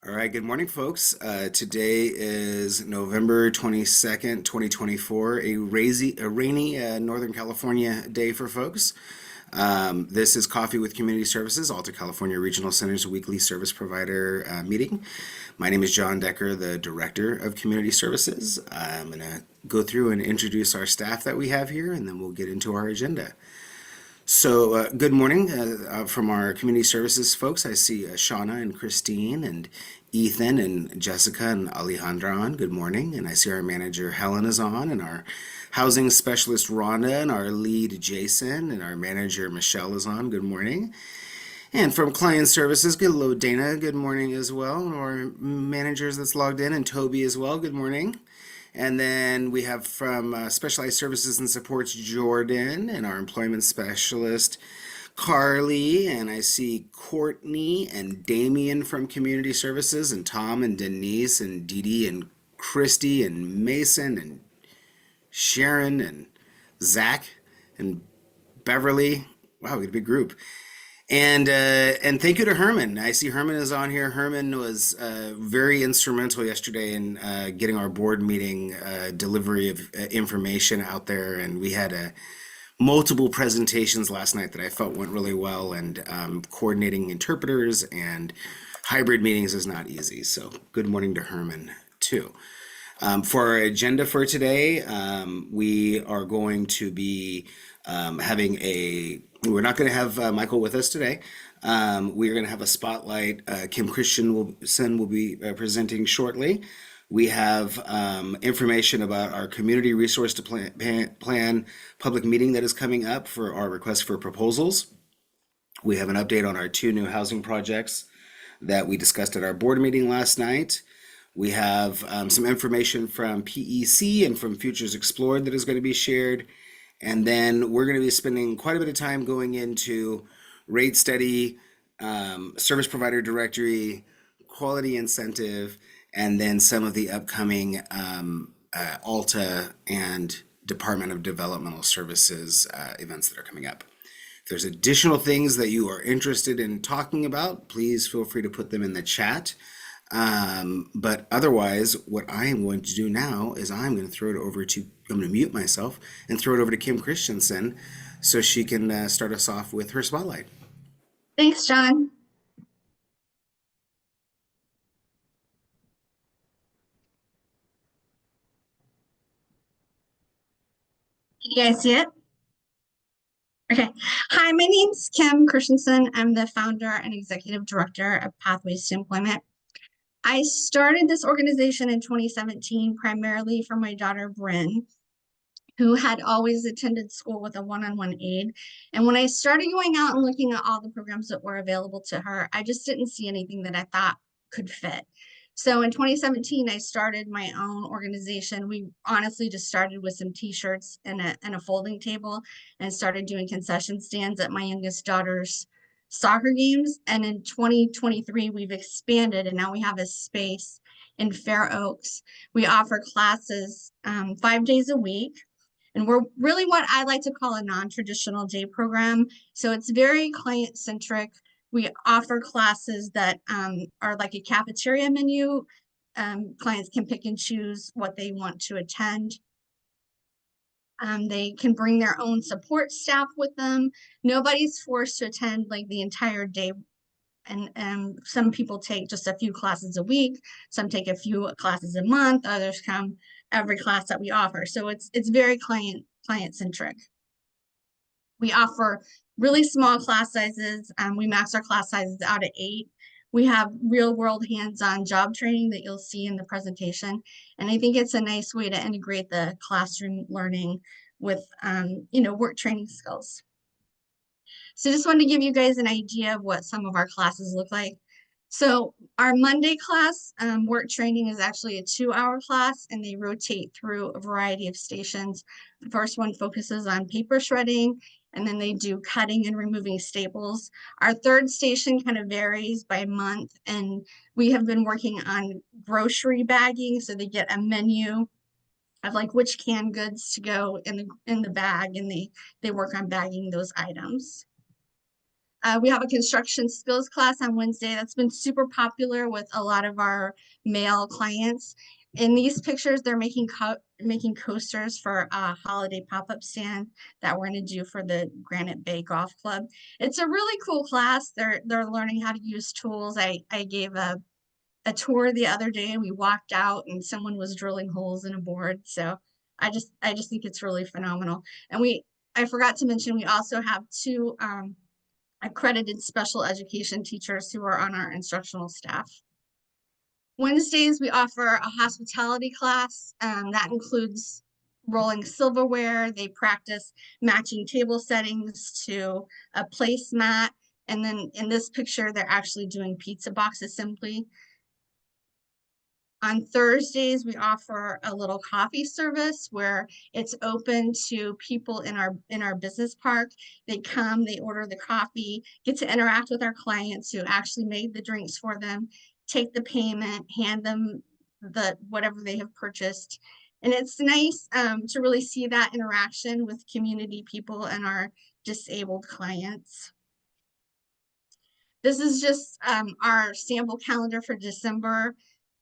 All right, good morning, folks. Today is November 22nd, 2024, a rainy Northern California day for folks. This is Coffee with Community Services, Alta California Regional Center's weekly service provider meeting. My name is John Decker, the Director of Community Services. I'm going to go through and introduce our staff that we have here, and then we'll get into our agenda. Good morning from our community services folks. I see Shauna and Christine and Ethan and Jessica and Alejandra on. Good morning. And I see our manager Helen is on, and our housing specialist Rhonda, and our lead Jason, and our manager Michelle is on. Good morning. And from client services, good hello Dana. Good morning as well. And our managers that's logged in, and Toby as well. Good morning. And then we have from Specialized Services and Supports, Jordan, and our employment specialist, Carly. And I see Courtney and Damien from Community Services, and Tom and Denise and Dee Dee and Christy and Mason and Sharon and Zach and Beverly. Wow, we got a big group. And thank you to Herman. I see Herman is on here. Herman was very instrumental yesterday in getting our board meeting delivery of information out there, and we had multiple presentations last night that I felt went really well. And coordinating interpreters and hybrid meetings is not easy. So good morning to Herman too. For our agenda for today, we are going to be having we're not going to have Michael with us today. We're going to have a spotlight. Kim Christensen will be presenting shortly. We have information about our community resource to plan public meeting that is coming up for our request for proposals. We have an update on our two new housing projects that we discussed at our board meeting last night. We have some information from PEC and from Futures Explored that is going to be shared. And then we're going to be spending quite a bit of time going into rate study, service provider directory, quality incentive, and then some of the upcoming ALTA and Department of Developmental Services events that are coming up. If there's additional things that you are interested in talking about, please feel free to put them in the chat. But otherwise, what I am going to do now is I'm going to mute myself and throw it over to Kim Christensen so she can start us off with her spotlight. Thanks, John. Can you guys see it? Okay. Hi, my name's Kim Christensen. I'm the founder and executive director of Pathways to Employment. I started this organization in 2017 primarily for my daughter, Bryn, who had always attended school with a one-on-one aide. And when I started going out and looking at all the programs that were available to her, I just didn't see anything that I thought could fit. So in 2017, I started my own organization. We honestly just started with some t-shirts and a folding table and started doing concession stands at my youngest daughter's soccer games. And in 2023, we've expanded and now we have a space in Fair Oaks. We offer classes 5 days a week. And we're really what I like to call a non-traditional day program. So it's very client-centric. We offer classes that are like a cafeteria menu. Clients can pick and choose what they want to attend. They can bring their own support staff with them. Nobody's forced to attend like the entire day. And some people take just a few classes a week. Some take a few classes a month. Others come every class that we offer. So it's very client-centric. We offer really small class sizes. We max our class sizes out at 8. We have real world hands-on job training that you'll see in the presentation. And I think it's a nice way to integrate the classroom learning with, work training skills. So just wanted to give you guys an idea of what some of our classes look like. So our Monday class, work training, is actually a 2-hour class, and they rotate through a variety of stations. The first one focuses on paper shredding, and then they do cutting and removing staples. Our third station kind of varies by month, and we have been working on grocery bagging, so they get a menu of like which canned goods to go in the bag, and they work on bagging those items. We have a construction skills class on Wednesday that's been super popular with a lot of our male clients. In these pictures, they're making coasters for a holiday pop-up stand that we're going to do for the Granite Bay Golf Club. It's a really cool class. They're learning how to use tools. I gave a tour the other day and we walked out and someone was drilling holes in a board. So I just think it's really phenomenal. And I forgot to mention, we also have two accredited special education teachers who are on our instructional staff. Wednesdays, we offer a hospitality class that includes rolling silverware. They practice matching table settings to a placemat. And then in this picture, they're actually doing pizza box assembly. On Thursdays, we offer a little coffee service where it's open to people in our business park. They come, they order the coffee, get to interact with our clients who actually made the drinks for them, take the payment, hand them whatever they have purchased. And it's nice to really see that interaction with community people and our disabled clients. This is just our sample calendar for December.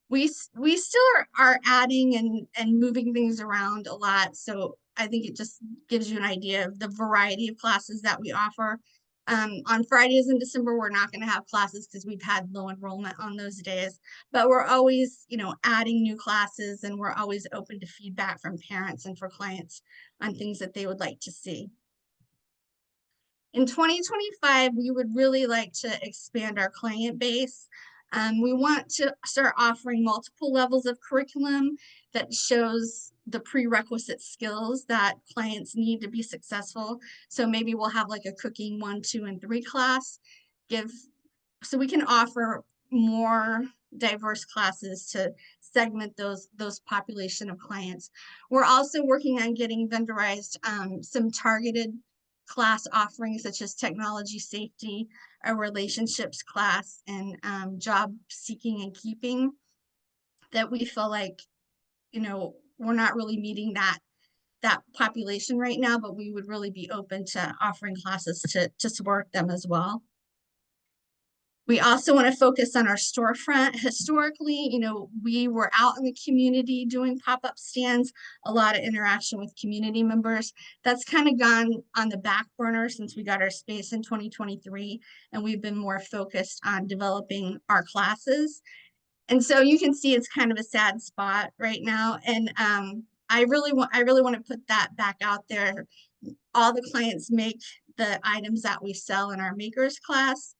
We still are adding and moving things around a lot. So I think it just gives you an idea of the variety of classes that we offer. On Fridays in December, we're not going to have classes because we've had low enrollment on those days, but we're always, adding new classes, and we're always open to feedback from parents and for clients on things that they would like to see. In 2025, we would really like to expand our client base. We want to start offering multiple levels of curriculum that shows the prerequisite skills that clients need to be successful. So maybe we'll have like a cooking 1, 2, and 3 class, so we can offer more diverse classes to segment those population of clients. We're also working on getting vendorized some targeted class offerings such as technology safety, a relationships class, and job seeking and keeping, that we feel like, we're not really meeting that population right now, but we would really be open to offering classes to support them as well. We also want to focus on our storefront. Historically, we were out in the community doing pop-up stands, a lot of interaction with community members. That's kind of gone on the back burner since we got our space in 2023, and we've been more focused on developing our classes. And so you can see it's kind of a sad spot right now. And I really want to put that back out there. All the clients make the items that we sell in our makers class.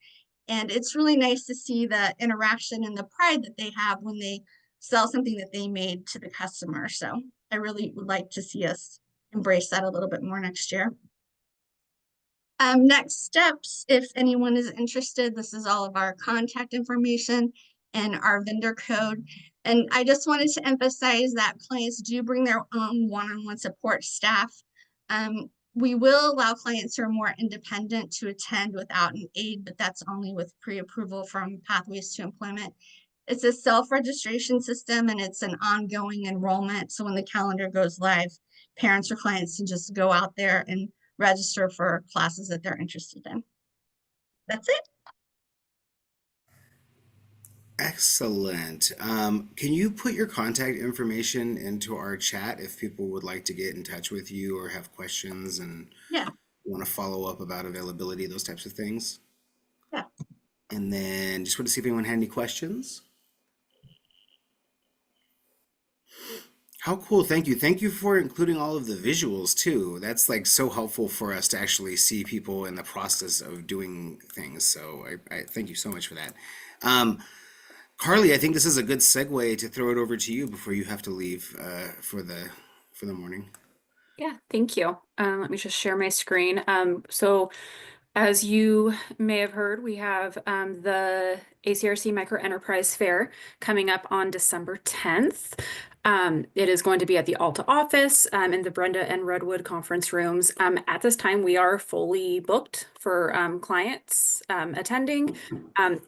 And it's really nice to see the interaction and the pride that they have when they sell something that they made to the customer. So I really would like to see us embrace that a little bit more next year. Next steps, if anyone is interested, this is all of our contact information and our vendor code. And I just wanted to emphasize that clients do bring their own one-on-one support staff. We will allow clients who are more independent to attend without an aide, but that's only with pre-approval from Pathways to Employment. It's a self-registration system and it's an ongoing enrollment. So when the calendar goes live, parents or clients can just go out there and register for classes that they're interested in. That's it. Excellent. Can you put your contact information into our chat if people would like to get in touch with you or have questions and Yeah. want to follow up about availability, those types of things? Yeah. And then just want to see if anyone had any questions. How cool. Thank you. Thank you for including all of the visuals too. That's like so helpful for us to actually see people in the process of doing things. So I thank you so much for that. Um, Carly, I think this is a good segue to throw it over to you before you have to leave for the morning. Yeah, thank you. Let me just share my screen. So as you may have heard, we have the ACRC Micro Enterprise Fair coming up on December 10th. It is going to be at the Alta office in the Brenda and Redwood conference rooms. At this time, we are fully booked for clients attending.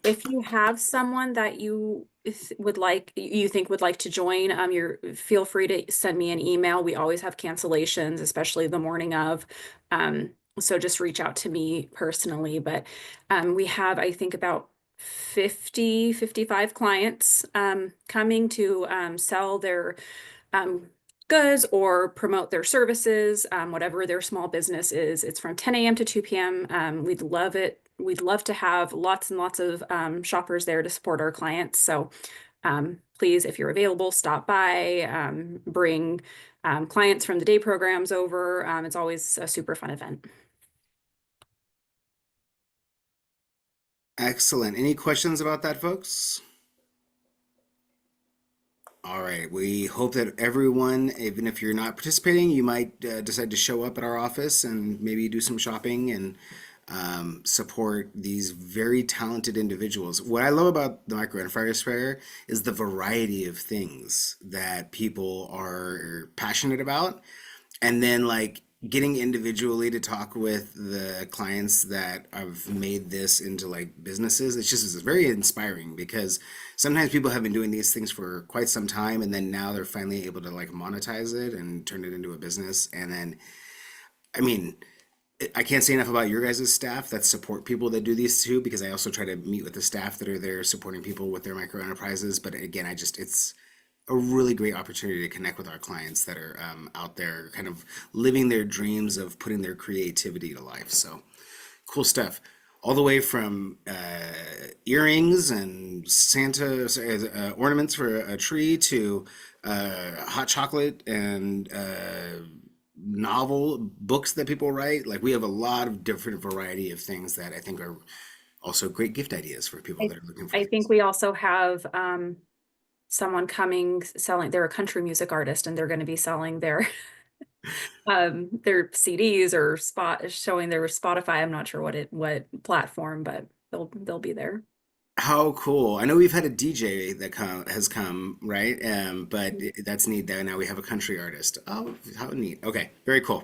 If you have someone that you think would like to join, feel free to send me an email. We always have cancellations, especially the morning of. So just reach out to me personally. But we have, I think, about 55 clients coming to sell their um, goods or promote their services, whatever their small business is. It's from 10 a.m. to 2 p.m. We'd love it. We'd love to have lots and lots of shoppers there to support our clients. So please, if you're available, stop by, bring clients from the day programs over. It's always a super fun event. Excellent. Any questions about that, folks? All right. We hope that everyone, even if you're not participating, you might decide to show up at our office and maybe do some shopping and support these very talented individuals. What I love about the Micro Enterprise Fair is the variety of things that people are passionate about, and then like getting individually to talk with the clients that have made this into like businesses. It's very inspiring because sometimes people have been doing these things for quite some time, and then now they're finally able to like monetize it and turn it into a business. And then, I mean, I can't say enough about your guys' staff that support people that do these too, because I also try to meet with the staff that are there supporting people with their micro enterprises. But again, it's a really great opportunity to connect with our clients that are out there kind of living their dreams of putting their creativity to life. So cool stuff. All the way from earrings and Santa ornaments for a tree to hot chocolate and novel books that people write. Like we have a lot of different variety of things that I think are also great gift ideas for people that are looking for I things. think we also have someone coming selling, they're a country music artist and they're going to be selling their CDs or showing their Spotify. I'm not sure what platform, but they'll be there. How cool. I know we've had a DJ that has come, right? But that's neat that now we have a country artist. Oh, how neat. Okay, very cool.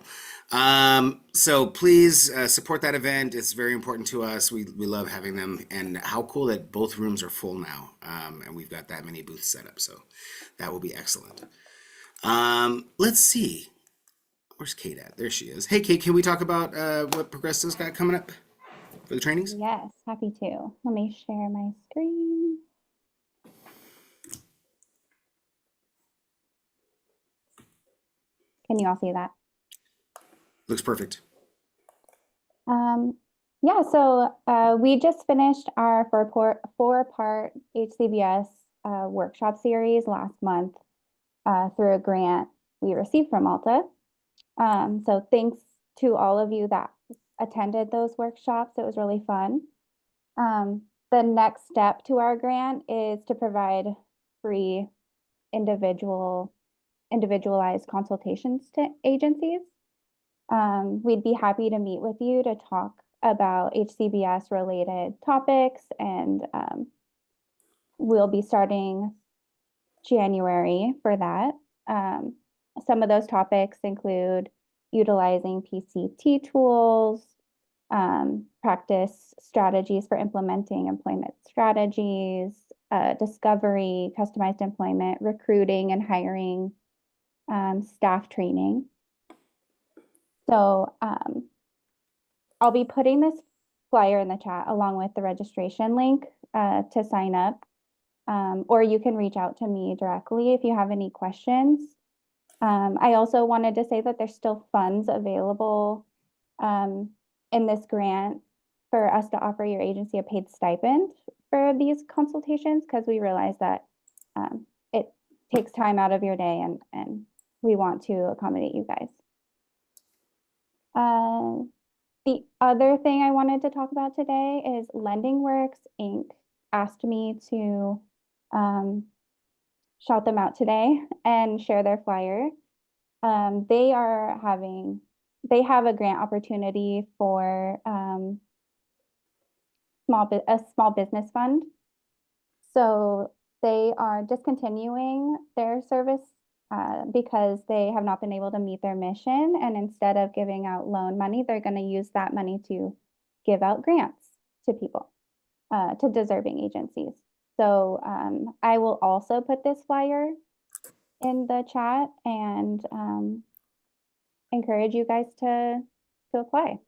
So please support that event. It's very important to us. We love having them, and how cool that both rooms are full now. And we've got that many booths set up, so that will be excellent. Let's see. Where's Kate at? There she is. Hey, Kate, can we talk about what Progressive's got coming up for the trainings? Yes, happy to. Let me share my screen. Can you all see that? Looks perfect. Yeah, so we just finished our four-part HCBS workshop series last month through a grant we received from Malta. So thanks to all of you that attended those workshops. It was really fun. The next step to our grant is to provide free individualized consultations to agencies. We'd be happy to meet with you to talk about HCBS related topics, and we'll be starting January for that. Some of those topics include utilizing PCT tools, practice strategies for implementing employment strategies, discovery, customized employment, recruiting and hiring, staff training. So I'll be putting this flyer in the chat along with the registration link to sign up, or you can reach out to me directly if you have any questions. I also wanted to say that there's still funds available in this grant for us to offer your agency a paid stipend for these consultations, because we realize that it takes time out of your day, and we want to accommodate you guys. The other thing I wanted to talk about today is LendingWorks Inc. asked me to shout them out today and share their flyer. They have a grant opportunity for a small business fund. So they are discontinuing their service because they have not been able to meet their mission. And instead of giving out loan money, they're going to use that money to give out grants to people, to deserving agencies. So I will also put this flyer in the chat and encourage you guys to apply.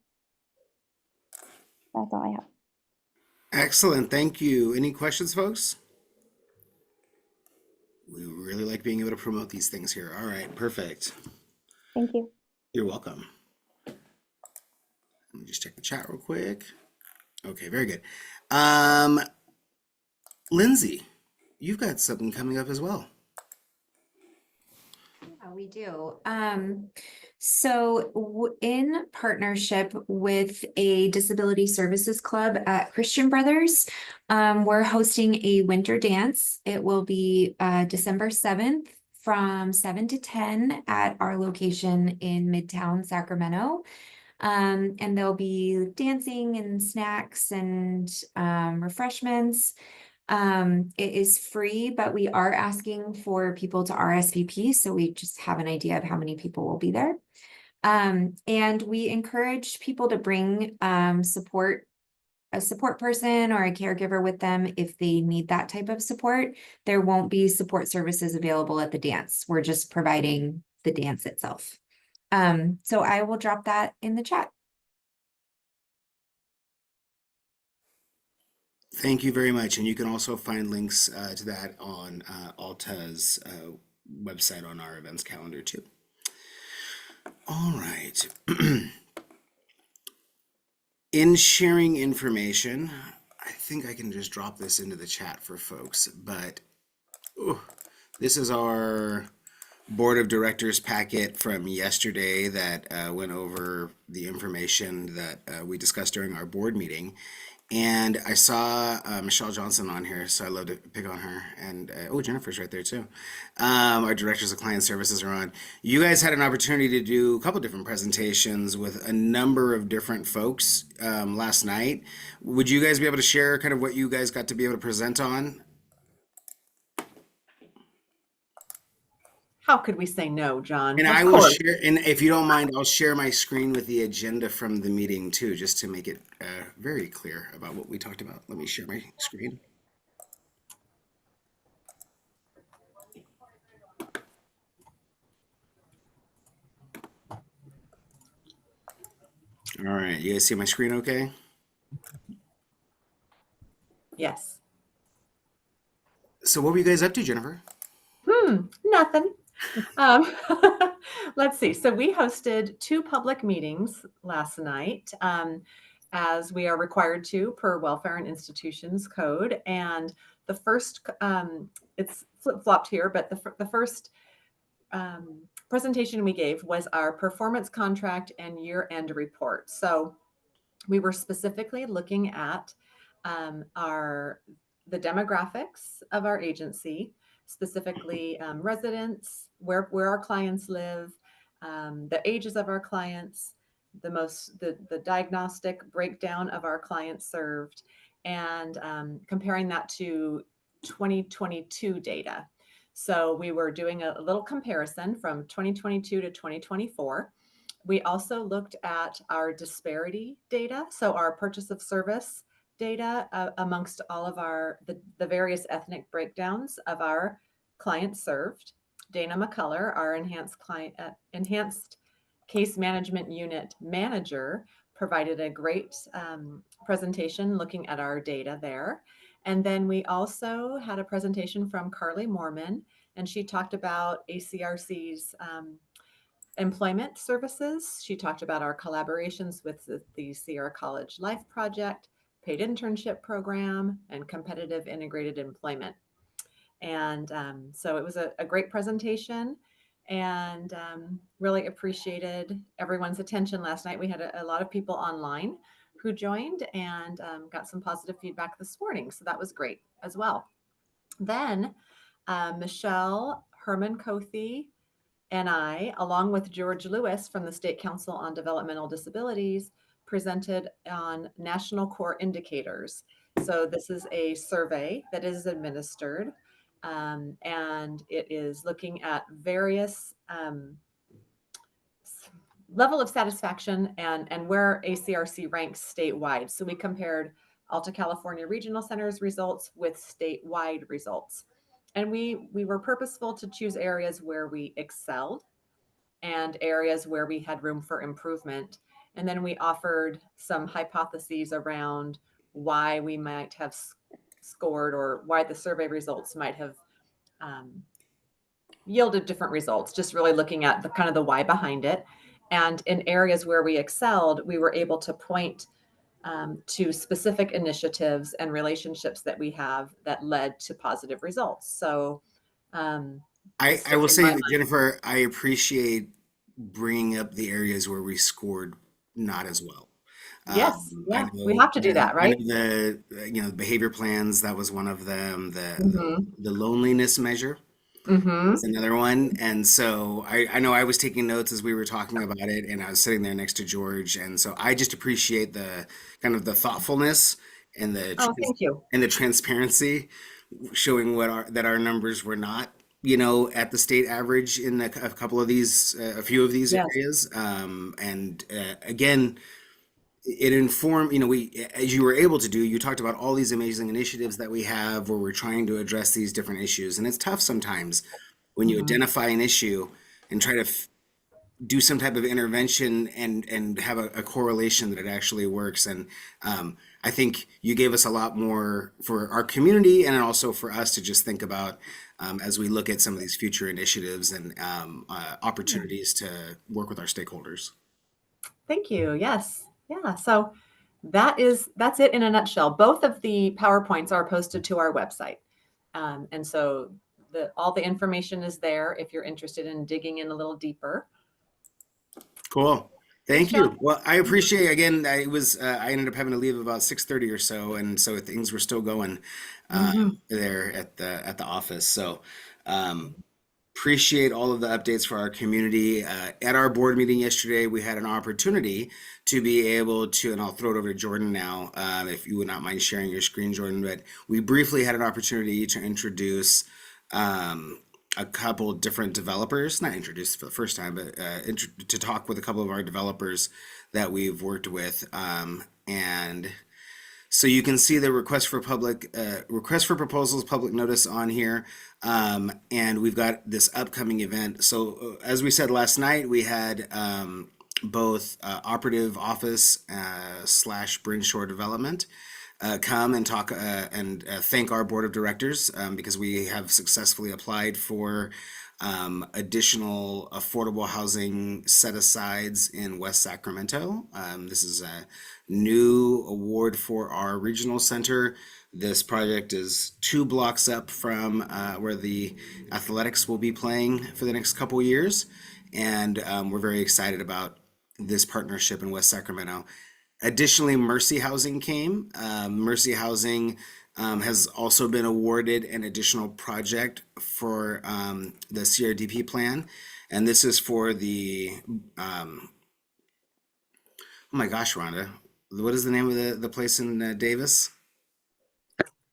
That's all I have. Excellent. Thank you. Any questions, folks? We really like being able to promote these things here. All right, perfect. Thank you. You're welcome. Let me just check the chat real quick. Okay, very good. Um, Lindsay, you've got something coming up as well. Yeah, we do. In partnership with a disability services club at Christian Brothers, we're hosting a winter dance. It will be December 7th from 7 to 10 at our location in Midtown Sacramento. And there'll be dancing and snacks and refreshments. It is free, but we are asking for people to RSVP, so we just have an idea of how many people will be there. And we encourage people to bring a support person or a caregiver with them if they need that type of support. There won't be support services available at the dance. We're just providing the dance itself. So I will drop that in the chat. Thank you very much. And you can also find links to that on Alta's website on our events calendar too. All right. In sharing information, I think I can just drop this into the chat for folks, but this is our board of directors packet from yesterday that went over the information that we discussed during our board meeting. And I saw Michelle Johnson on here, so I love to pick on her. And Jennifer's right there too. Our directors of client services are on. You guys had an opportunity to do a couple different presentations with a number of different folks last night. Would you guys be able to share kind of what you guys got to be able to present on? How could we say no, John? And Of I will course. share, and if you don't mind, I'll share my screen with the agenda from the meeting too, just to make it very clear about what we talked about. Let me share my screen. All right, you guys see my screen okay? Yes. So what were you guys up to, Jennifer? Nothing. Let's see. So we hosted 2 public meetings last night, as we are required to per Welfare and Institutions Code. And the first, it's flip-flopped here, but the first presentation we gave was our performance contract and year-end report. So we were specifically looking at the demographics of our agency, specifically residents, where our clients live, the ages of our clients, the diagnostic breakdown of our clients served, and comparing that to 2022 data. So we were doing a little comparison from 2022 to 2024. We also looked at our disparity data, so our purchase of service data amongst all of the various ethnic breakdowns of our clients served. Dana McCullough, our enhanced case management unit manager, provided a great presentation looking at our data there. And then we also had a presentation from Carly Moorman, and she talked about ACRC's employment services. She talked about our collaborations with the Sierra College Life Project, paid internship program, and competitive integrated employment. And so it was a great presentation, and really appreciated everyone's attention last night. We had a lot of people online who joined, and got some positive feedback this morning. So that was great as well. Then Michelle Herman-Kothe and I, along with George Lewis from the State Council on Developmental Disabilities, presented on National Core Indicators. So this is a survey that is administered, and it is looking at various level of satisfaction and where ACRC ranks statewide. So we compared Alta California Regional Center's results with statewide results. And we were purposeful to choose areas where we excelled and areas where we had room for improvement. And then we offered some hypotheses around why we might have scored, or why the survey results might have yielded different results, just really looking at the kind of the why behind it. And in areas where we excelled, we were able to point to specific initiatives and relationships that we have that led to positive results. So I will say, Jennifer, I appreciate bringing up the areas where we scored not as well. Yes, I yeah, we know- have to do that, I know right? the behavior plans, that was one of them. Mhm. The loneliness measure Mm-hmm. is another one. And so I know I was taking notes as we were talking about it, and I was sitting there next to George. And so I just appreciate the kind of the thoughtfulness and Oh, thank you. the transparency, showing that our numbers were not, at the state average in a couple of these, a few of these Yes. areas. Again, it informed, as you were able to do, you talked about all these amazing initiatives that we have where we're trying to address these different issues. And it's tough sometimes when you Mhm. identify an issue and try to do some type of intervention and have a correlation that it actually works. And I think you gave us a lot more for our community, and also for us to just think about as we look at some of these future initiatives and opportunities to work with our stakeholders. Thank you. Yes. Yeah. So that's it in a nutshell. Both of the PowerPoints are posted to our website. And so all the information is there if you're interested in digging in a little deeper. Cool. Thank Thanks, you. John. Well, I appreciate, again, I ended up having to leave about 6:30 or so, and so things were still going there at the office. So appreciate all of the updates for our community. At our board meeting yesterday, we had an opportunity to be able to, and I'll throw it over to Jordan now, if you would not mind sharing your screen, Jordan, but we briefly had an opportunity to introduce a couple different developers, not introduced for the first time, but to talk with a couple of our developers that we've worked with. And so you can see the request for proposals, public notice on here. And we've got this upcoming event. So as we said last night, we had both Operative Office / Bryn Shore Development come and talk and thank our board of directors because we have successfully applied for additional affordable housing set-asides in West Sacramento. This is a new award for our regional center. This project is 2 blocks up from where the athletics will be playing for the next couple years. And we're very excited about this partnership in West Sacramento. Additionally, Mercy Housing came. Mercy Housing has also been awarded an additional project for the CRDP plan. And this is for the, oh my gosh, Rhonda, what is the name of the place in Davis?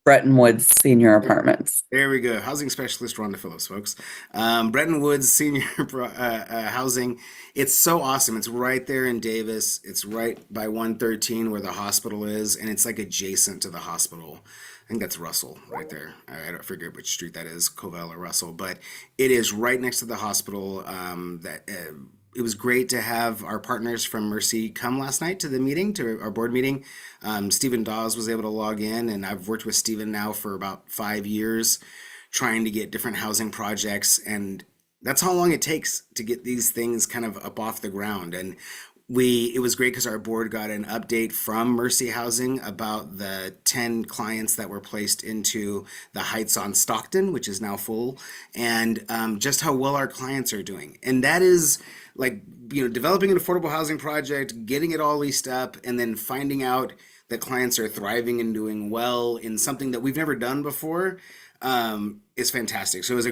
Bretton Woods Senior Apartments. There we go. Housing specialist Rhonda Phillips, folks. Bretton Woods Senior Housing. It's so awesome. It's right there in Davis. It's right by 113 where the hospital is, and it's like adjacent to the hospital. I think that's Russell right there. I don't forget which street that is, Covell or Russell, but it is right next to the hospital. It was great to have our partners from Mercy come last night to the meeting, to our board meeting. Stephen Dawes was able to log in, and I've worked with Stephen now for about 5 years, trying to get different housing projects, and that's how long it takes to get these things kind of up off the ground. And it was great because our board got an update from Mercy Housing about the 10 clients that were placed into the Heights on Stockton, which is now full, and just how well our clients are doing. And that is like, developing an affordable housing project, getting it all leased up, and then finding out that clients are thriving and doing well in something that we've never done before is fantastic. So it was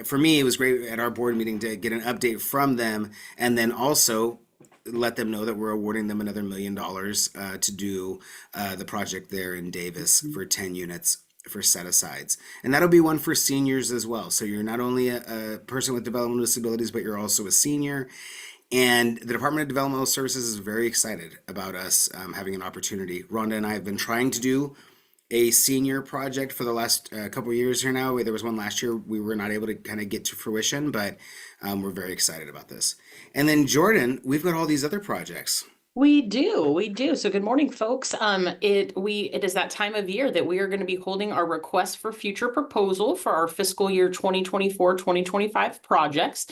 for me, it was great at our board meeting to get an update from them, and then also let them know that we're awarding them another $1 million to do the project there in Davis for 10 units for set-asides. And that'll be one for seniors as well. So you're not only a person with developmental disabilities, but you're also a senior. And the Department of Developmental Services is very excited about us having an opportunity. Rhonda and I have been trying to do a senior project for the last couple of years here now. There was one last year we were not able to kind of get to fruition, but we're very excited about this. And then Jordan, we've got all these other projects. We do. So good morning, folks. It is that time of year that we are going to be holding our request for future proposal for our fiscal year 2024-2025 projects.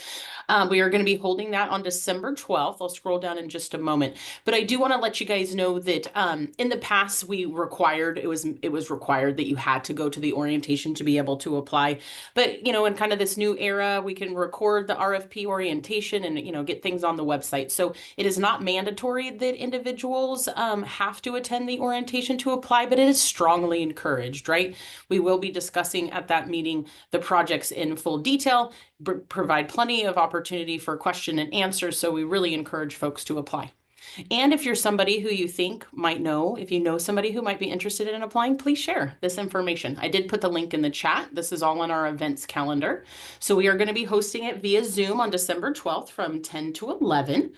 We are going to be holding that on December 12th. I'll scroll down in just a moment, but I do want to let you guys know that in the past it was required that you had to go to the orientation to be able to apply. But in kind of this new era, we can record the RFP orientation and get things on the website. So it is not mandatory that individuals have to attend the orientation to apply, but it is strongly encouraged, right? We will be discussing at that meeting the projects in full detail, provide plenty of opportunity for question and answer. So we really encourage folks to apply. And if you're somebody who you think might know, if you know somebody who might be interested in applying, please share this information. I did put the link in the chat. This is all on our events calendar. So we are going to be hosting it via Zoom on December 12th from 10 to 11.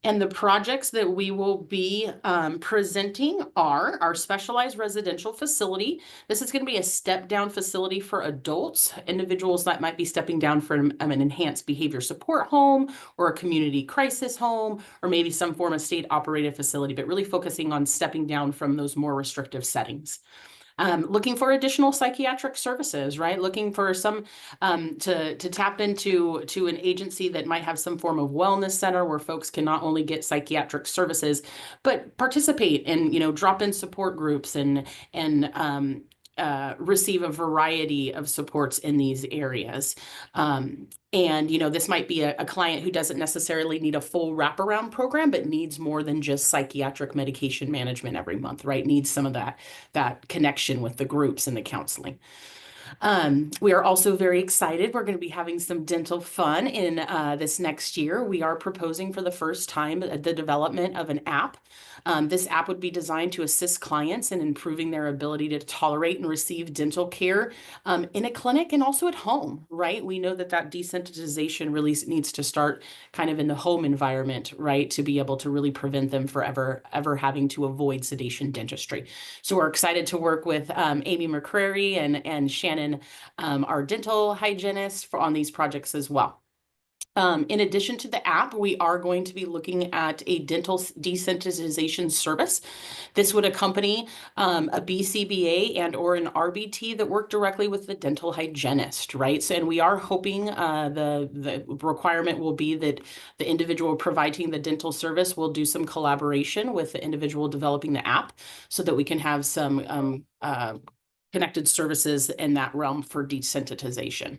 And the projects that we will be presenting are our specialized residential facility. This is going to be a step-down facility for adults, individuals that might be stepping down from an enhanced behavior support home or a community crisis home, or maybe some form of state-operated facility, but really focusing on stepping down from those more restrictive settings. Looking for additional psychiatric services, right? Looking for some to tap into an agency that might have some form of wellness center where folks can not only get psychiatric services, but participate in drop-in support groups and receive a variety of supports in these areas. And this might be a client who doesn't necessarily need a full wraparound program, but needs more than just psychiatric medication management every month, right? Needs some of that connection with the groups and the counseling. We are also very excited. We're going to be having some dental fun in this next year. We are proposing for the first time the development of an app. This app would be designed to assist clients in improving their ability to tolerate and receive dental care in a clinic and also at home, right? We know that desensitization really needs to start kind of in the home environment, right? To be able to really prevent them from ever having to avoid sedation dentistry. So we're excited to work with Amy McCrary and Shannon, our dental hygienist, on these projects as well. In addition to the app, we are going to be looking at a dental desensitization service. This would accompany a BCBA and or an RBT that work directly with the dental hygienist, right? So, and we are hoping the requirement will be that the individual providing the dental service will do some collaboration with the individual developing the app so that we can have some connected services in that realm for desensitization.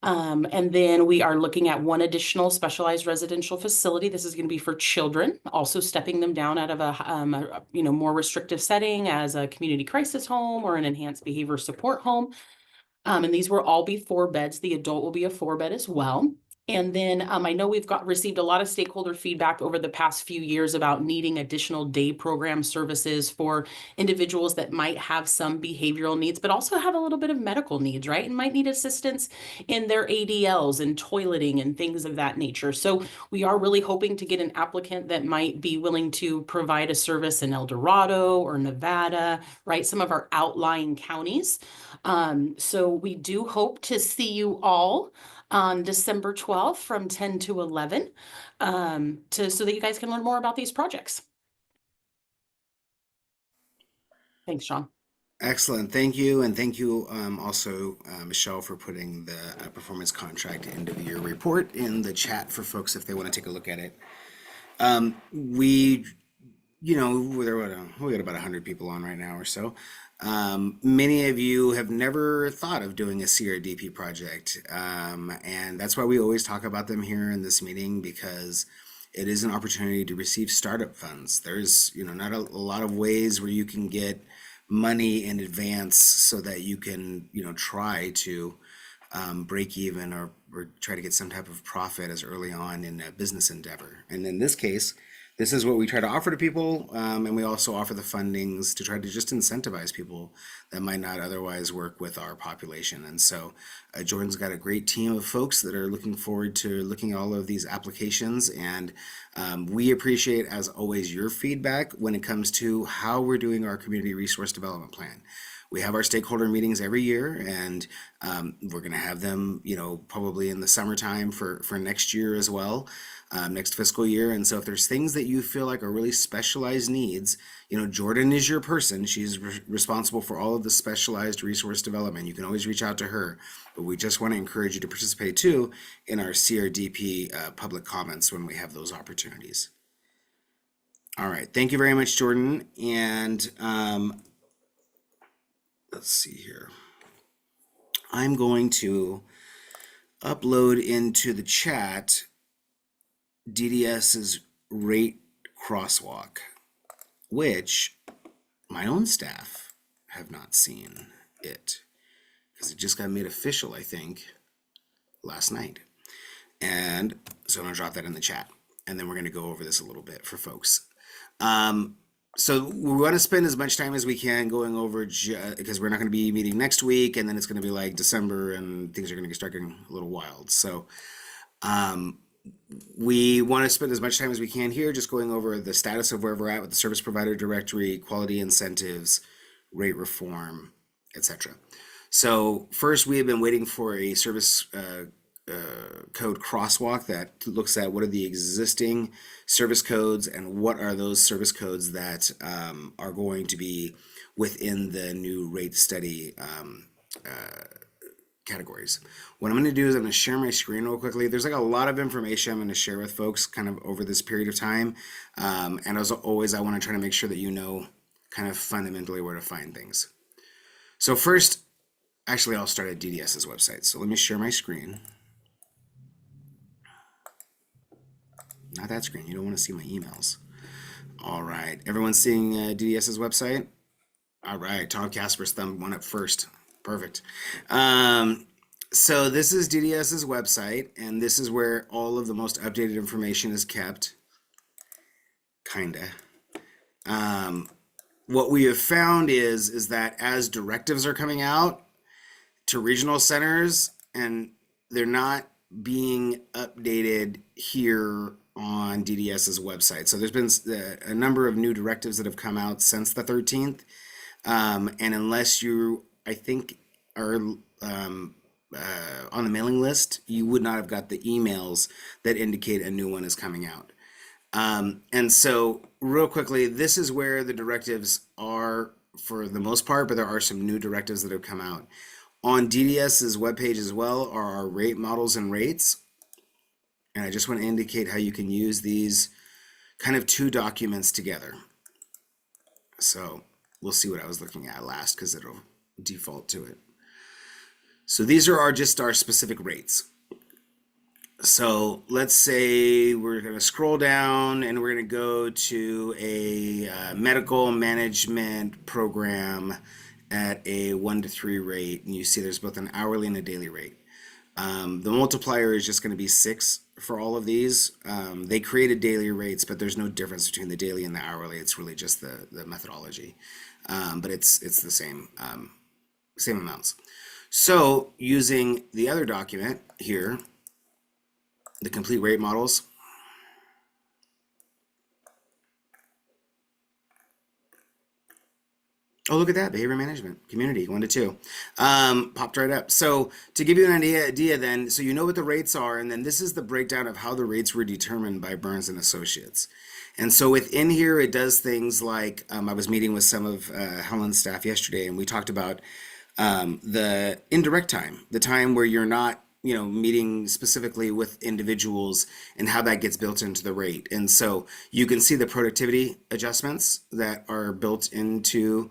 And then we are looking at one additional specialized residential facility. This is going to be for children, also stepping them down out of a more restrictive setting as a community crisis home or an enhanced behavior support home. And these will all be 4 beds. The adult will be a 4-bed as well. And then I know we've received a lot of stakeholder feedback over the past few years about needing additional day program services for individuals that might have some behavioral needs, but also have a little bit of medical needs, right? And might need assistance in their ADLs and toileting and things of that nature. So we are really hoping to get an applicant that might be willing to provide a service in El Dorado or Nevada, right? Some of our outlying counties. So we do hope to see you all on December 12th from 10 to 11 so that you guys can learn more about these projects. Thanks, Sean. Excellent. Thank you. And thank you also, Michelle, for putting the performance contract end of year report in the chat for folks if they want to take a look at it. We got about 100 people on right now or so. Many of you have never thought of doing a CRDP project, and that's why we always talk about them here in this meeting, because it is an opportunity to receive startup funds. There's not a lot of ways where you can get money in advance so that you can try to break even or try to get some type of profit as early on in a business endeavor. And in this case, this is what we try to offer to people, and we also offer the fundings to try to just incentivize people that might not otherwise work with our population. And so Jordan's got a great team of folks that are looking forward to looking at all of these applications, and we appreciate, as always, your feedback when it comes to how we're doing our community resource development plan. We have our stakeholder meetings every year, and we're going to have them, probably in the summertime for next year as well, next fiscal year. And so if there's things that you feel like are really specialized needs, Jordan is your person. She's responsible for all of the specialized resource development. You can always reach out to her, but we just want to encourage you to participate too in our CRDP public comments when we have those opportunities. All right, thank you very much, Jordan. And let's see here. I'm going to upload into the chat DDS's rate crosswalk, which my own staff have not seen it because it just got made official, I think, last night. And so I'm gonna drop that in the chat, and then we're gonna go over this a little bit for folks. So we want to spend as much time as we can going over because we're not going to be meeting next week, and then it's going to be like December, and things are going to start getting a little wild. So we want to spend as much time as we can here just going over the status of where we're at with the service provider directory, quality incentives, rate reform, etc. So first, we have been waiting for a service code crosswalk that looks at what are the existing service codes and what are those service codes that are going to be within the new rate study categories. What I'm going to do is I'm going to share my screen real quickly. There's like a lot of information I'm going to share with folks kind of over this period of time. And as always, I want to try to make sure that you know kind of fundamentally where to find things. So first, actually, I'll start at DDS's website. So let me share my screen. Not that screen. You don't want to see my emails. All right. Everyone seeing DDS's website? All right. Tom Casper's thumb went up first. Perfect. So this is DDS's website, and this is where all of the most updated information is kept. Kinda. What we have found is that as directives are coming out to regional centers, and they're not being updated here on DDS's website. So there's been a number of new directives that have come out since the 13th. And unless you, I think, are on the mailing list, you would not have got the emails that indicate a new one is coming out. And so real quickly, this is where the directives are for the most part, but there are some new directives that have come out. On DDS's webpage as well are our rate models and rates. And I just want to indicate how you can use these kind of two documents together. So we'll see what I was looking at last because it'll default to it. So these are just our specific rates. So let's say we're going to scroll down and we're going to go to a medical management program at a 1 to 3 rate. And you see there's both an hourly and a daily rate. The multiplier is just going to be 6 for all of these. They created daily rates, but there's no difference between the daily and the hourly. It's really just the methodology, but it's the same amounts. So using the other document here, the complete rate models. Oh, look at that, behavior management, community, 1 to 2. Popped right up. So to give you an idea then, so you know what the rates are, and then this is the breakdown of how the rates were determined by Burns and Associates. And so within here, it does things like, I was meeting with some of Helen's staff yesterday, and we talked about the indirect time, the time where you're not meeting specifically with individuals and how that gets built into the rate. And so you can see the productivity adjustments that are built into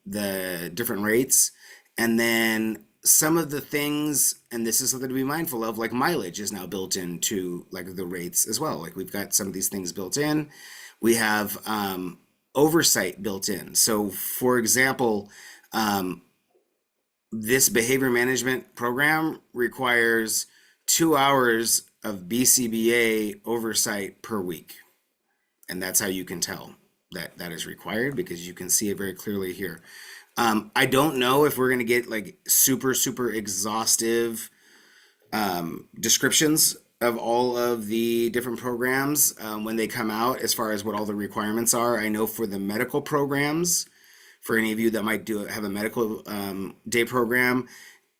the different rates. And then some of the things, and this is something to be mindful of, like mileage is now built into like the rates as well. Like we've got some of these things built in. We have oversight built in. So for example, this behavior management program requires 2 hours of BCBA oversight per week. And that's how you can tell that that is required, because you can see it very clearly here. I don't know if we're going to get like super exhaustive descriptions of all of the different programs when they come out as far as what all the requirements are. I know for the medical programs, for any of you that might have a medical day program.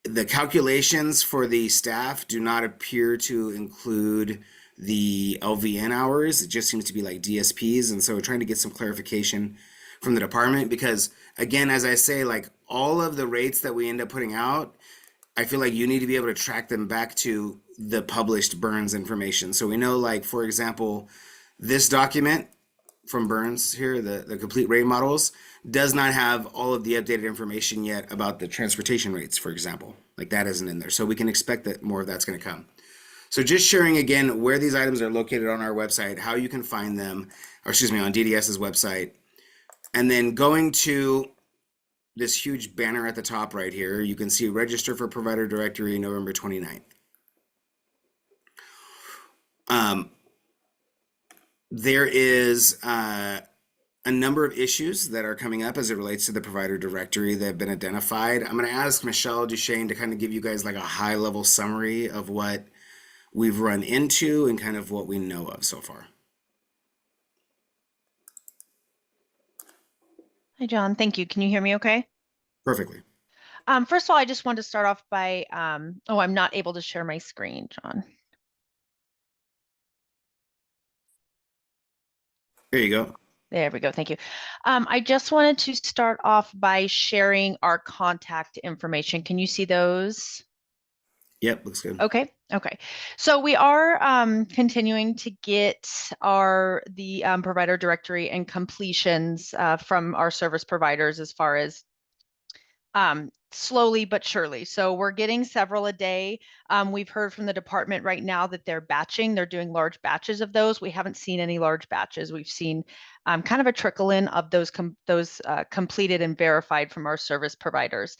The calculations for the staff do not appear to include the LVN hours. It just seems to be like DSPs. And so we're trying to get some clarification from the department because, again, as I say, like all of the rates that we end up putting out, I feel like you need to be able to track them back to the published Burns information. So we know, like, for example, this document from Burns here, the complete rate models, does not have all of the updated information yet about the transportation rates, for example. Like that isn't in there. So we can expect that more of that's going to come. So just sharing again where these items are located on our website, how you can find them, or excuse me, on DDS's website. And then going to this huge banner at the top right here, you can see register for provider directory November 29th. There is a number of issues that are coming up as it relates to the provider directory that have been identified. I'm going to ask Michelle Duchesne to kind of give you guys like a high level summary of what we've run into and kind of what we know of so far. Hi, John. Thank you. Can you hear me okay? Perfectly. First of all, I just wanted to start off by, oh, I'm not able to share my screen, John. There you go. There we go. Thank you. I just wanted to start off by sharing our contact information. Can you see those? Yep, looks good. Okay. Okay. So we are continuing to get the provider directory and completions from our service providers as far as slowly but surely. So we're getting several a day. We've heard from the department right now that they're batching. They're doing large batches of those. We haven't seen any large batches. We've seen kind of a trickle in of those completed and verified from our service providers.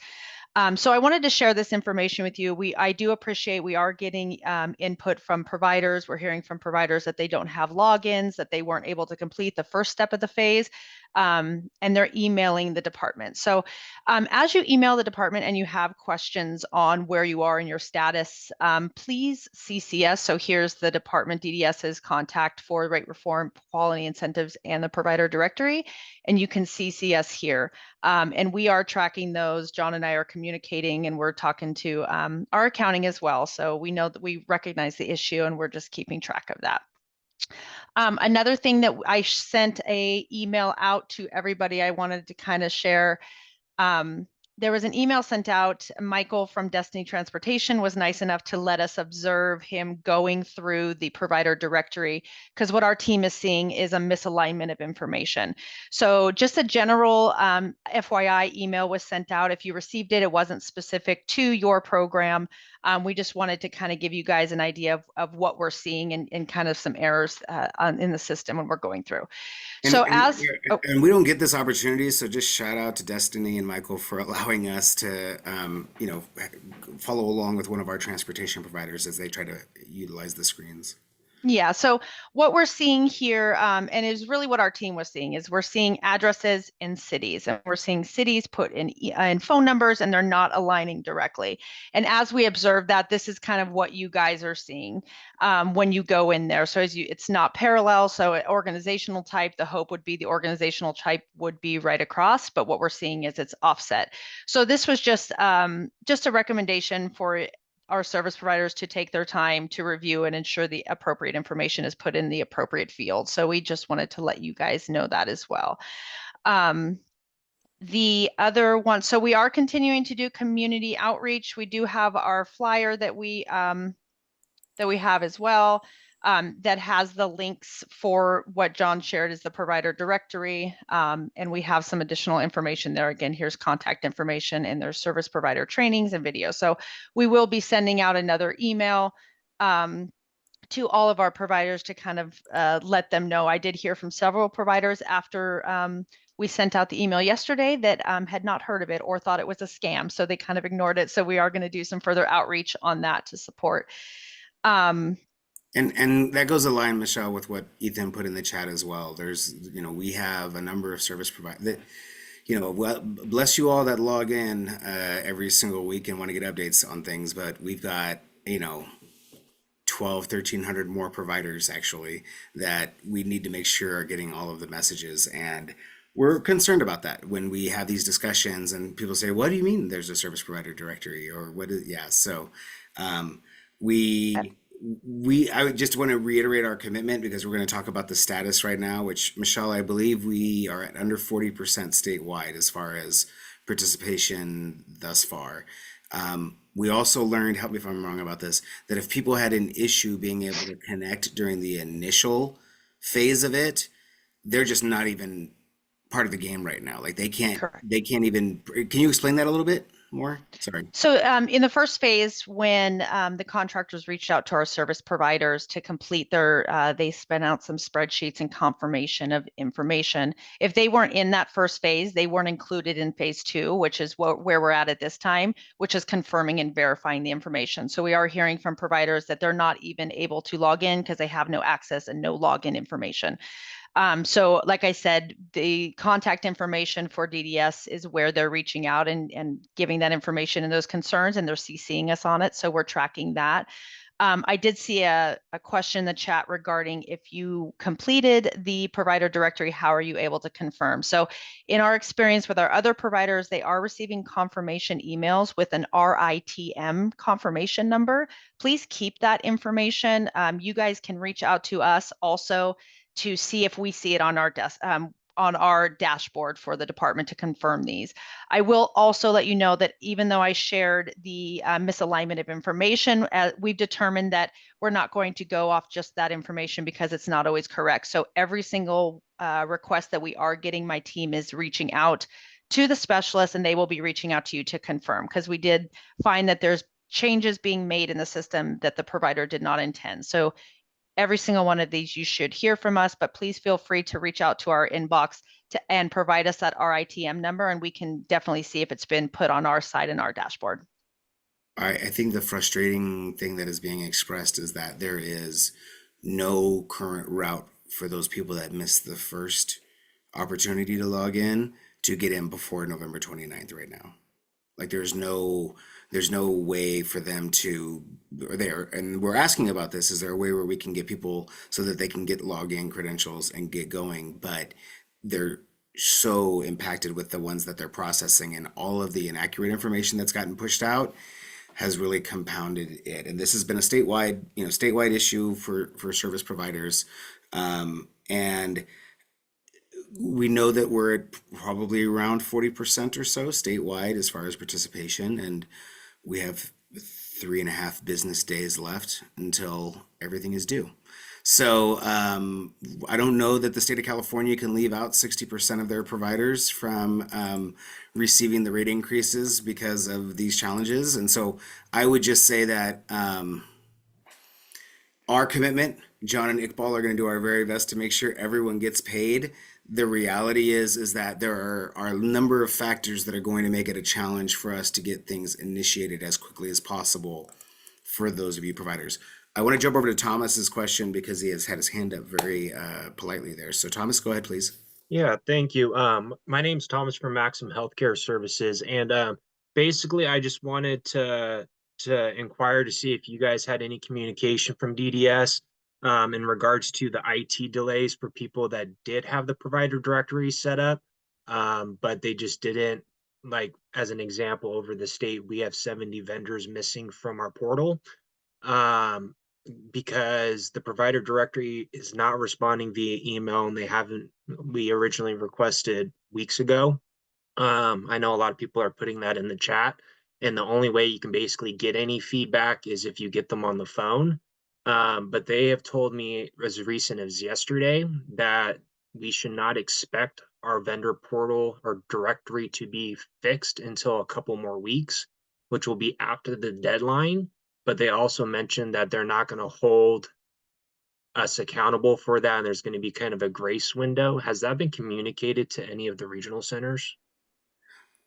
So I wanted to share this information with you. I do appreciate we are getting input from providers. We're hearing from providers that they don't have logins, that they weren't able to complete the first step of the phase, and they're emailing the department. So as you email the department and you have questions on where you are in your status, please CC us. So here's the department DDS's contact for rate reform, quality incentives, and the provider directory, and you can CC us here. And we are tracking those. John and I are communicating, and we're talking to our accounting as well. So we know that we recognize the issue, and we're just keeping track of that. Another thing that I sent a email out to everybody, I wanted to kind of share. There was an email sent out. Michael from Destiny Transportation was nice enough to let us observe him going through the provider directory, because what our team is seeing is a misalignment of information. So just a general FYI email was sent out. If you received it, it wasn't specific to your program. We just wanted to kind of give you guys an idea of what we're seeing and kind of some errors in the system when we're going through. And we don't get this opportunity, so just shout out to Destiny and Michael for allowing us to, follow along with one of our transportation providers as they try to utilize the screens. Yeah, so what we're seeing here, and is really what our team was seeing, is we're seeing addresses in cities, and we're seeing cities put in phone numbers, and they're not aligning directly. And as we observe that, this is kind of what you guys are seeing when you go in there. So it's not parallel. So organizational type, the hope would be the organizational type would be right across, but what we're seeing is it's offset. So this was just a recommendation for our service providers to take their time to review and ensure the appropriate information is put in the appropriate field. So we just wanted to let you guys know that as well. The other one, so we are continuing to do community outreach. We do have our flyer that we have as well. That has the links for what John shared as the provider directory. And we have some additional information there. Again, here's contact information and there's service provider trainings and videos. So we will be sending out another email to all of our providers to kind of let them know. I did hear from several providers after we sent out the email yesterday that had not heard of it or thought it was a scam. So they kind of ignored it. So we are going to do some further outreach on that to support. And that goes aligned, Michelle, with what Ethan put in the chat as well. There's, we have a number of service providers that, well, bless you all that log in every single week and want to get updates on things, but we've got, 1,300 more providers actually that we need to make sure are getting all of the messages. And we're concerned about that when we have these discussions and people say, "What do you mean there's a service provider directory?" Or what is, yeah. So um, we I would just want to reiterate our commitment because we're going to talk about the status right now, which Michelle, I believe we are at under 40% statewide as far as participation thus far. We also learned, help me if I'm wrong about this, that if people had an issue being able to connect during the initial phase of it, they're just not even part of the game right now. Like Correct. they can't even, can you explain that a little bit more? Sorry. So in the first phase, when the contractors reached out to our service providers to complete their, they spent out some spreadsheets and confirmation of information. If they weren't in that first phase, they weren't included in phase 2, which is where we're at this time, which is confirming and verifying the information. So we are hearing from providers that they're not even able to log in because they have no access and no login information. So like I said, the contact information for DDS is where they're reaching out and giving that information and those concerns, and they're CCing us on it. So we're tracking that. I did see a question in the chat regarding if you completed the provider directory, how are you able to confirm? So in our experience with our other providers, they are receiving confirmation emails with an RITM confirmation number. Please keep that information. You guys can reach out to us also to see if we see it on our desk, on our dashboard for the department to confirm these. I will also let you know that even though I shared the misalignment of information, we've determined that we're not going to go off just that information because it's not always correct. So every single request that we are getting, my team is reaching out to the specialist and they will be reaching out to you to confirm, because we did find that there's changes being made in the system that the provider did not intend. So every single one of these you should hear from us, but please feel free to reach out to our inbox and provide us that RITM number, and we can definitely see if it's been put on our side in our dashboard. I think the frustrating thing that is being expressed is that there is no current route for those people that missed the first opportunity to log in to get in before November 29th right now. Like there's no way for them to, or there, and we're asking about this, is there a way where we can get people so that they can get login credentials and get going, but they're so impacted with the ones that they're processing, and all of the inaccurate information that's gotten pushed out has really compounded it. And this has been a statewide issue for service providers. And we know that we're at probably around 40% or so statewide as far as participation, and we have 3.5 business days left until everything is due. So I don't know that the state of California can leave out 60% of their providers from receiving the rate increases because of these challenges. And so I would just say that our commitment, John and Iqbal are going to do our very best to make sure everyone gets paid. The reality is that there are a number of factors that are going to make it a challenge for us to get things initiated as quickly as possible for those of you providers. I want to jump over to Thomas's question because he has had his hand up very politely there. So Thomas, go ahead, please. Yeah, thank you. My name's Thomas from Maxim Healthcare Services, and basically I just wanted to inquire to see if you guys had any communication from DDS in regards to the IT delays for people that did have the provider directory set up, but they just didn't. Like, as an example, over the state, we have 70 vendors missing from our portal because the provider directory is not responding via email, and we originally requested weeks ago. I know a lot of people are putting that in the chat, and the only way you can basically get any feedback is if you get them on the phone. But they have told me as recent as yesterday that we should not expect our vendor portal or directory to be fixed until a couple more weeks, which will be after the deadline. But they also mentioned that they're not going to hold us accountable for that, and there's going to be kind of a grace window. Has that been communicated to any of the regional centers?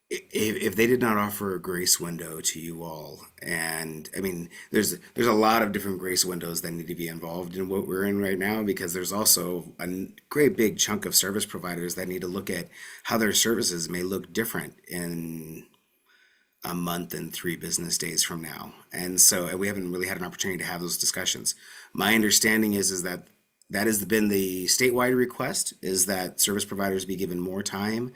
If they did not offer a grace window to you all, and I mean, there's a lot of different grace windows that need to be involved in what we're in right now, because there's also a great big chunk of service providers that need to look at how their services may look different in a month and 3 business days from now. And so we haven't really had an opportunity to have those discussions. My understanding is that that has been the statewide request, is that service providers be given more time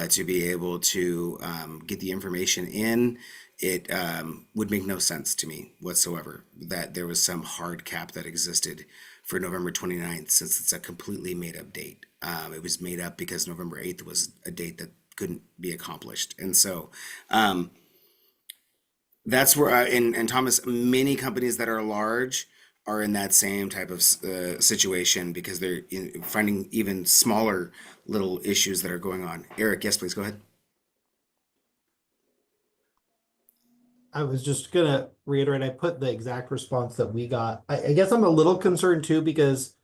to be able to get the information in. It would make no sense to me whatsoever that there was some hard cap that existed for November 29th, since it's a completely made up date. It was made up because November 8th was a date that couldn't be accomplished. And so that's where, and Thomas, many companies that are large are in that same type of situation because they're finding even smaller little issues that are going on. Eric, yes, please go ahead. I was just gonna reiterate, I put the exact response that we got. I guess I'm a little concerned too, because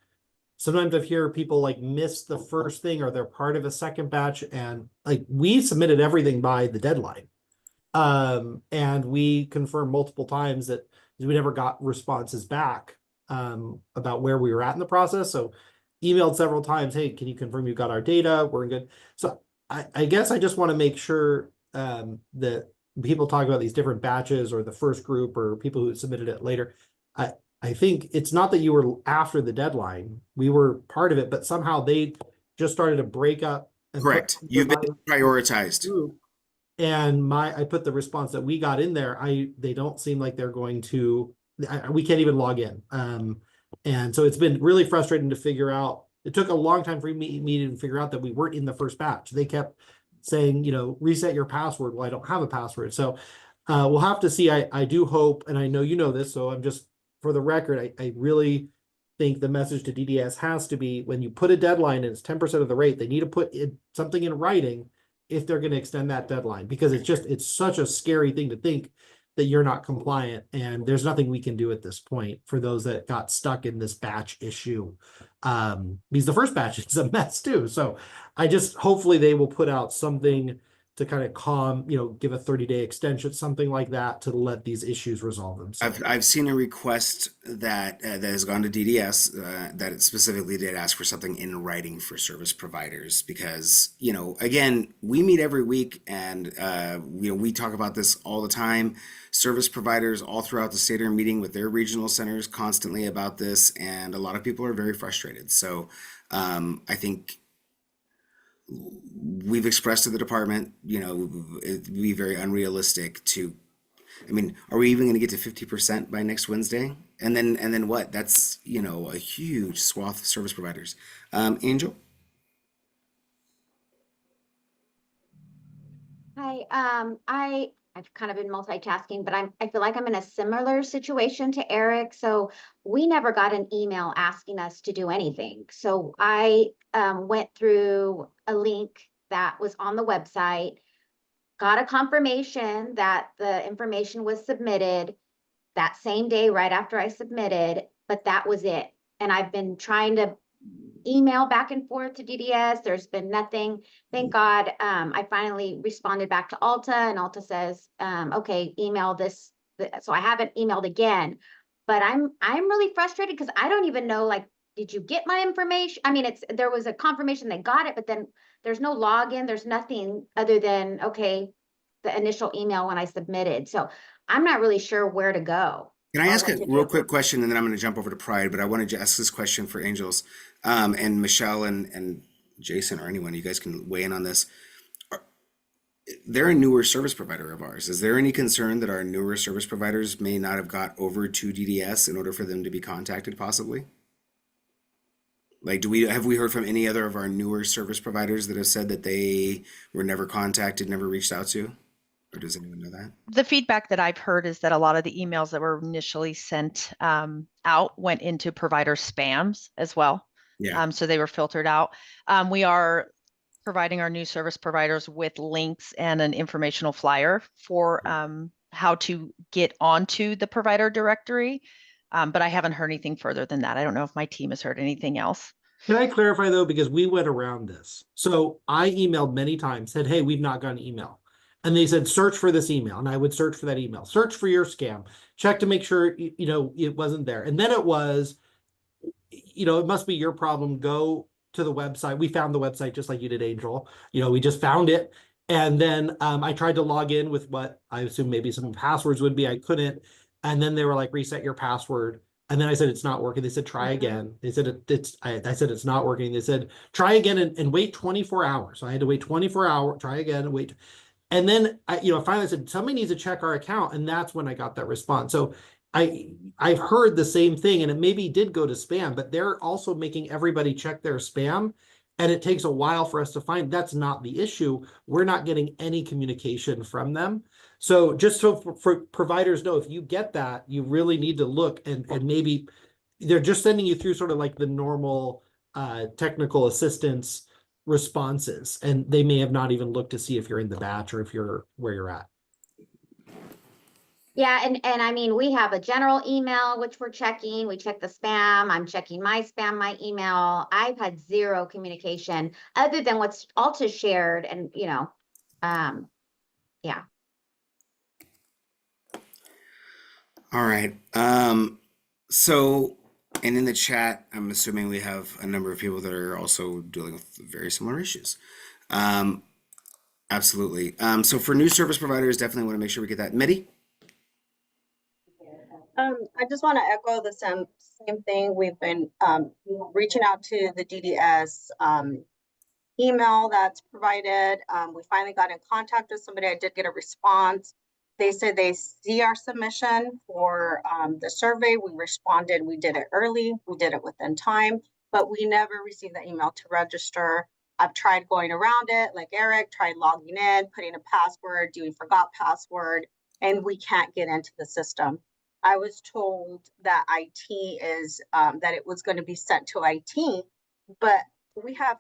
sometimes I hear people like miss the first thing or they're part of a second batch, and like we submitted everything by the deadline. And we confirmed multiple times that we never got responses back about where we were at in the process. So emailed several times, hey, can you confirm you got our data? We're good. So I guess I just want to make sure that people talk about these different batches or the first group or people who submitted it later. I think it's not that you were after the deadline. We were part of it, but somehow they just started to break up. And Correct. You've been prioritized. And I put the response that we got in there. They don't seem like they're going to, we can't even log in. And so it's been really frustrating to figure out. It took a long time for me to figure out that we weren't in the first batch. They kept saying, reset your password. Well, I don't have a password. So we'll have to see. I do hope, and I know you know this, so I'm just, for the record, I really think the message to DDS has to be, when you put a deadline and it's 10% of the rate, they need to put something in writing if they're going to extend that deadline, because it's such a scary thing to think that you're not compliant, and there's nothing we can do at this point for those that got stuck in this batch issue. Because the first batch is a mess too. So hopefully they will put out something to kind of calm, give a 30-day extension, something like that, to let these issues resolve themselves. I've seen a request that has gone to DDS that it specifically did ask for something in writing for service providers, because again, we meet every week, and we talk about this all the time. Service providers all throughout the state are meeting with their regional centers constantly about this, and a lot of people are very frustrated. So I think we've expressed to the department, it'd be very unrealistic to, are we even going to get to 50% by next Wednesday? And then what? That's, a huge swath of service providers. Angel? Hi, I've kind of been multitasking, but I feel like I'm in a similar situation to Eric. So we never got an email asking us to do anything. So I went through a link that was on the website, got a confirmation that the information was submitted that same day right after I submitted, but that was it. And I've been trying to email back and forth to DDS. There's been nothing. Thank God. I finally responded back to Alta, and Alta says, okay, email this. So I haven't emailed again, but I'm really frustrated because I don't even know, did you get my information? There was a confirmation they got it, but then there's no login. There's nothing other than, okay, the initial email when I submitted. So I'm not really sure where to go. Can I ask a real quick question, and then I'm going to jump over to Pride, but I wanted to ask this question for Angels, and Michelle and Jason, or anyone, you guys can weigh in on this. They're a newer service provider of ours. Is there any concern that our newer service providers may not have got over to DDS in order for them to be contacted possibly? Have we heard from any other of our newer service providers that have said that they were never contacted, never reached out to? Or does anyone know that? The feedback that I've heard is that a lot of the emails that were initially sent out went into provider spams as well. Yeah. So they were filtered out. We are providing our new service providers with links and an informational flyer for how to get onto the provider directory. But I haven't heard anything further than that. I don't know if my team has heard anything else. Can I clarify though, because we went around this. So I emailed many times, said, hey, we've not got an email. And they said, search for this email. And I would search for that email, search for your scam, check to make sure, it wasn't there. And then it was, it must be your problem. Go to the website. We found the website just like you did, Angel. We just found it. And then I tried to log in with what I assume maybe some passwords would be. I couldn't. And then they were like, reset your password. And then I said, it's not working. They said, try again. They said, I said, it's not working. They said, try again and wait 24 hours. So I had to wait 24 hours, try again and wait. And then finally I said, somebody needs to check our account. And that's when I got that response. So I've heard the same thing, and it maybe did go to spam, but they're also making everybody check their spam. And it takes a while for us to find. That's not the issue. We're not getting any communication from them. So just so for providers know, if you get that, you really need to look and maybe they're just sending you through sort of like the normal technical assistance responses, and they may have not even looked to see if you're in the batch or if you're where you're at. Yeah, and I mean, we have a general email, which we're checking. We check the spam. I'm checking my spam, my email. I've had zero communication other than what's Alta shared, and yeah. All right. So, and in the chat, I'm assuming we have a number of people that are also dealing with very similar issues. Absolutely. So for new service providers, definitely want to make sure we get that. Midi? I just want to echo the same thing. We've been reaching out to the DDS email that's provided. We finally got in contact with somebody. I did get a response. They said they see our submission for the survey. We responded. We did it early. We did it within time, but we never received the email to register. I've tried going around it, like Eric, tried logging in, putting a password, doing forgot password, and we can't get into the system. I was told that IT is, that it was going to be sent to IT, but we have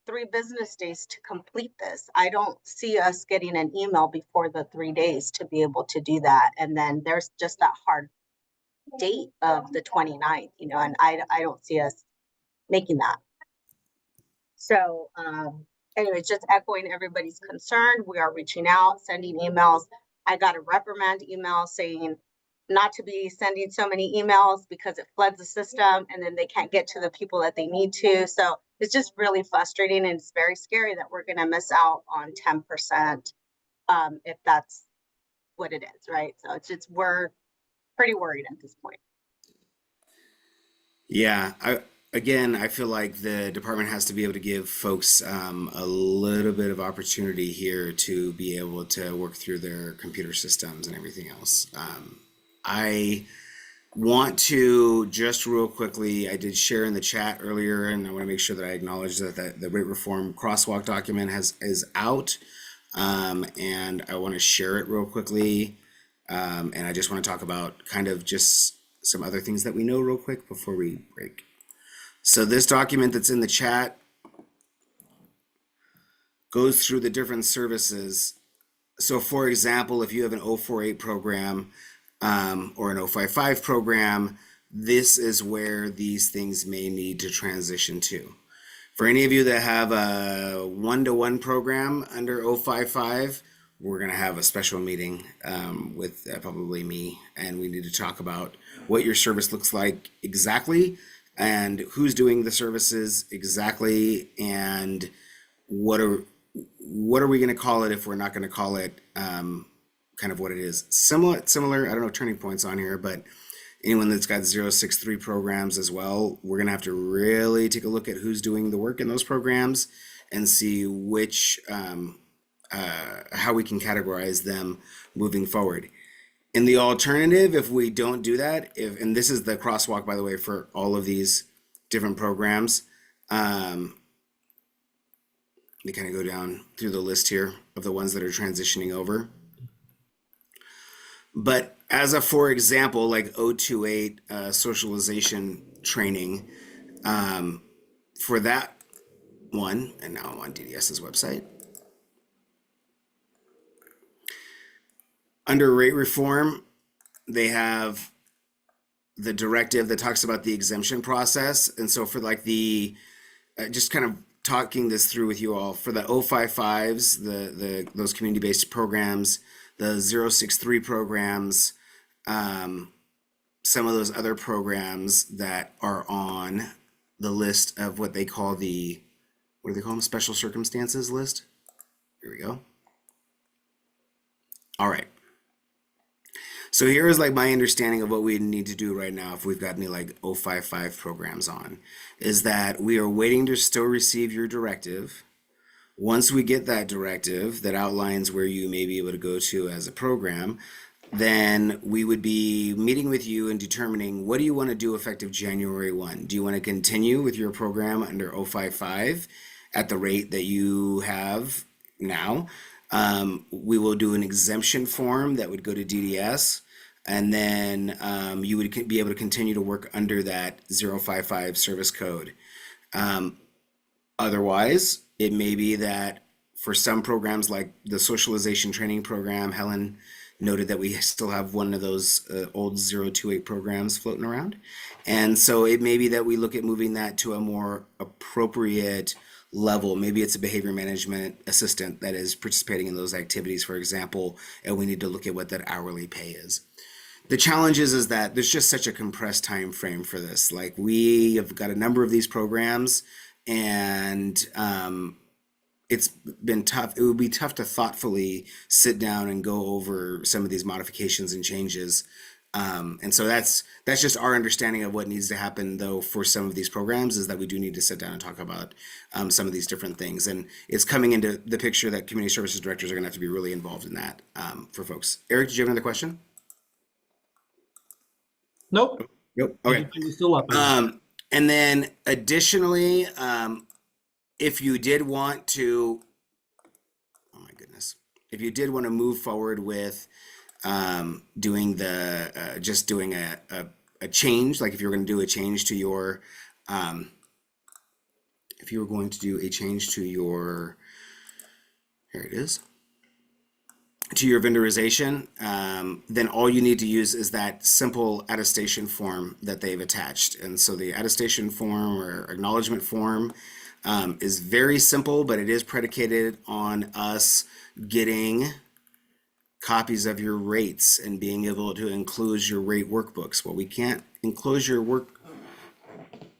3 business days to complete this. I don't see us getting an email before the 3 days to be able to do that. And then there's just that hard date of the 29th, and I don't see us making that. So anyways, just echoing everybody's concern. We are reaching out, sending emails. I got a reprimand email saying not to be sending so many emails because it floods the system and then they can't get to the people that they need to. So it's just really frustrating, and it's very scary that we're going to miss out on 10% if that's what it is, right? So we're pretty worried at this point. Yeah, I feel like the department has to be able to give folks a little bit of opportunity here to be able to work through their computer systems and everything else. I want to just real quickly, I did share in the chat earlier, and I want to make sure that I acknowledge that the rate reform crosswalk document is out, and I want to share it real quickly, and I just want to talk about kind of just some other things that we know real quick before we break. So this document that's in the chat goes through the different services. So for example, if you have an 048 program or an 055 program, this is where these things may need to transition to. For any of you that have a 1-to-1 program under 055, we're going to have a special meeting with probably me, and we need to talk about what your service looks like exactly, and who's doing the services exactly, and what are we going to call it if we're not going to call it kind of what it is. Similar, I don't know, turning points on here, but anyone that's got 063 programs as well, we're going to have to really take a look at who's doing the work in those programs and see which, how we can categorize them moving forward. In the alternative, if we don't do that, and this is the crosswalk, by the way, for all of these different programs, they kind of go down through the list here of the ones that are transitioning over. But as a, for example, like 028 socialization training, for that one, and now I'm on DDS's website. Under rate reform, they have the directive that talks about the exemption process. And so for like the, just kind of talking this through with you all, for the 055s, those community-based programs, the 063 programs, some of those other programs that are on the list of what they call what do they call them? Special circumstances list. Here we go. All right. So here is like my understanding of what we need to do right now if we've got any like 055 programs on, is that we are waiting to still receive your directive. Once we get that directive that outlines where you may be able to go to as a program, then we would be meeting with you and determining what do you want to do effective January 1. Do you want to continue with your program under 055 at the rate that you have now? We will do an exemption form that would go to DDS, and then you would be able to continue to work under that 055 service code. Otherwise, it may be that for some programs like the socialization training program, Helen noted that we still have one of those old 028 programs floating around. And so it may be that we look at moving that to a more appropriate level. Maybe it's a behavior management assistant that is participating in those activities, for example, and we need to look at what that hourly pay is. The challenge is that there's just such a compressed time frame for this. Like, we have got a number of these programs, and it's been tough. It would be tough to thoughtfully sit down and go over some of these modifications and changes. And so that's just our understanding of what needs to happen, though, for some of these programs, is that we do need to sit down and talk about some of these different things. And it's coming into the picture that community services directors are going to have to be really involved in that for folks. Eric, did you have another question? Nope. Nope. Okay. It's still up. And then additionally, if you did want to, oh my goodness, if you did want to move forward with doing the just doing a change, like if you're going to do a change to your if you were going to do a change to your, here it is, to your vendorization, then all you need to use is that simple attestation form that they've attached. And so the attestation form or acknowledgement form is very simple, but it is predicated on us getting copies of your rates and being able to enclose your rate workbooks. Well, we can't enclose your work.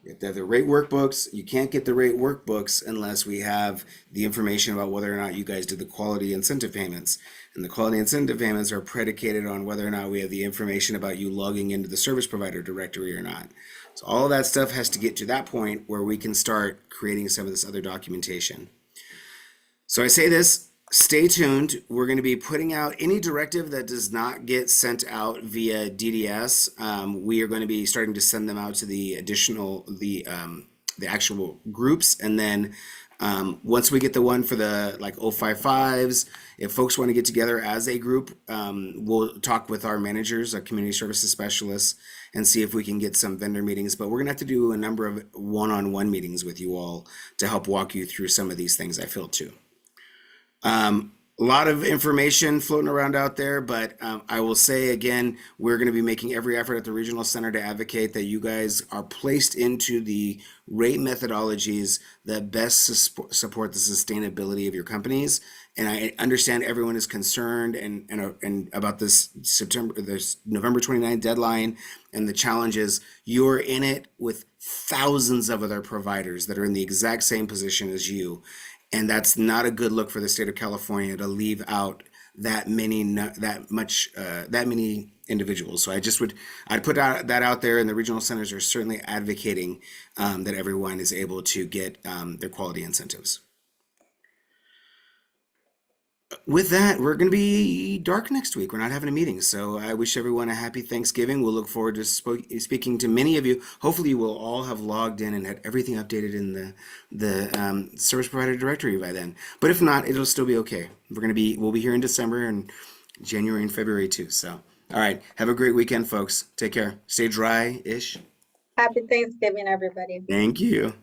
You have to have the rate workbooks. You can't get the rate workbooks unless we have the information about whether or not you guys did the quality incentive payments. And the quality incentive payments are predicated on whether or not we have the information about you logging into the service provider directory or not. So all of that stuff has to get to that point where we can start creating some of this other documentation. So I say this, stay tuned. We're going to be putting out any directive that does not get sent out via DDS. We are going to be starting to send them out to the actual groups. And then once we get the one for the like 055s, if folks want to get together as a group, we'll talk with our managers, our community services specialists, and see if we can get some vendor meetings. But we're going to have to do a number of one-on-one meetings with you all to help walk you through some of these things, I feel, too. A lot of information floating around out there, but I will say again, we're going to be making every effort at the regional center to advocate that you guys are placed into the rate methodologies that best support the sustainability of your companies. And I understand everyone is concerned and about this November 29th deadline and the challenges. You're in it with thousands of other providers that are in the exact same position as you. And that's not a good look for the state of California to leave out that many individuals. So I'd put that out there, and the regional centers are certainly advocating that everyone is able to get their quality incentives. With that, we're going to be dark next week. We're not having a meeting. So I wish everyone a happy Thanksgiving. We'll look forward to speaking to many of you. Hopefully you will all have logged in and had everything updated in the service provider directory by then. But if not, it'll still be okay. We'll be here in December and January and February too. So, all right. Have a great weekend, folks. Take care. Stay dry-ish. Happy Thanksgiving, everybody. Thank you.